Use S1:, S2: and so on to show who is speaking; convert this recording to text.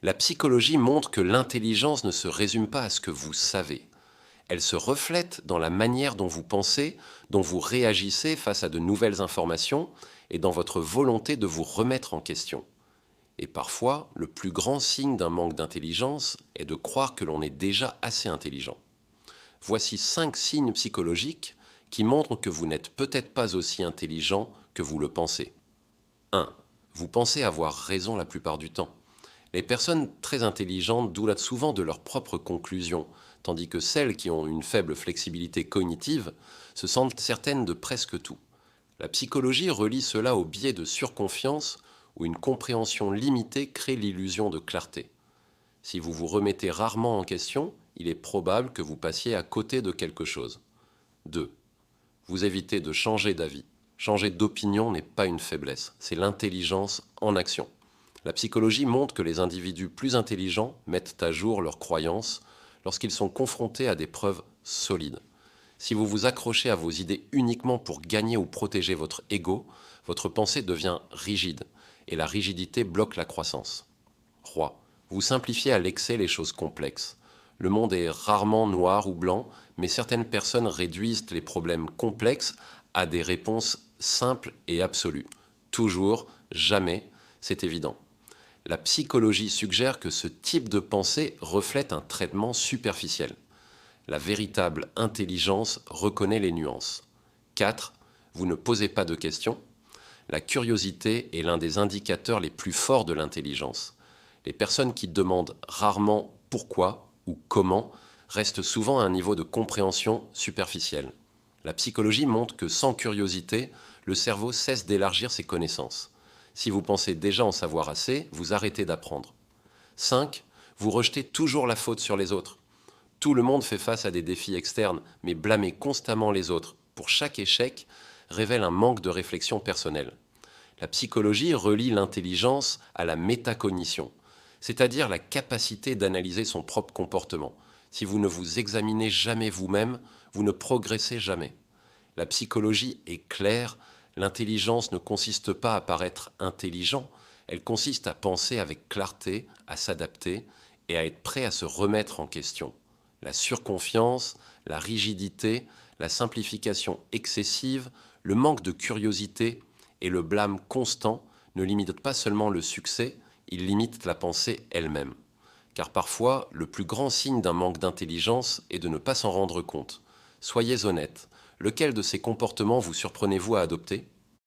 S1: La psychologie montre que l'intelligence ne se résume pas à ce que vous savez. Elle se reflète dans la manière dont vous pensez, dont vous réagissez face à de nouvelles informations et dans votre volonté de vous remettre en question. Et parfois, le plus grand signe d'un manque d'intelligence est de croire que l'on est déjà assez intelligent. Voici 5 signes psychologiques qui montrent que vous n'êtes peut-être pas aussi intelligent que vous le pensez. 1. Vous pensez avoir raison la plupart du temps. Les personnes très intelligentes doutent souvent de leurs propres conclusions, tandis que celles qui ont une faible flexibilité cognitive se sentent certaines de presque tout. La psychologie relie cela au biais de surconfiance où une compréhension limitée crée l'illusion de clarté. Si vous vous remettez rarement en question, il est probable que vous passiez à côté de quelque chose. 2. Vous évitez de changer d'avis. Changer d'opinion n'est pas une faiblesse, c'est l'intelligence en action. La psychologie montre que les individus plus intelligents mettent à jour leurs croyances lorsqu'ils sont confrontés à des preuves solides. Si vous vous accrochez à vos idées uniquement pour gagner ou protéger votre ego, votre pensée devient rigide, et la rigidité bloque la croissance. 3. Vous simplifiez à l'excès les choses complexes. Le monde est rarement noir ou blanc, mais certaines personnes réduisent les problèmes complexes à des réponses simples et absolues. Toujours, jamais, c'est évident. La psychologie suggère que ce type de pensée reflète un traitement superficiel. La véritable intelligence reconnaît les nuances. 4. Vous ne posez pas de questions. La curiosité est l'un des indicateurs les plus forts de l'intelligence. Les personnes qui demandent rarement pourquoi ou comment restent souvent à un niveau de compréhension superficiel. La psychologie montre que sans curiosité, le cerveau cesse d'élargir ses connaissances. Si vous pensez déjà en savoir assez, vous arrêtez d'apprendre. 5. Vous rejetez toujours la faute sur les autres. Tout le monde fait face à des défis externes, mais blâmer constamment les autres pour chaque échec révèle un manque de réflexion personnelle. La psychologie relie l'intelligence à la métacognition, c'est-à-dire la capacité d'analyser son propre comportement. Si vous ne vous examinez jamais vous-même, vous ne progressez jamais. La psychologie est claire, l'intelligence ne consiste pas à paraître intelligent, elle consiste à penser avec clarté, à s'adapter et à être prêt à se remettre en question. La surconfiance, la rigidité, la simplification excessive, le manque de curiosité et le blâme constant ne limitent pas seulement le succès, ils limitent la pensée elle-même. Car parfois, le plus grand signe d'un manque d'intelligence est de ne pas s'en rendre compte. Soyez honnête, lequel de ces comportements vous surprenez-vous à adopter ?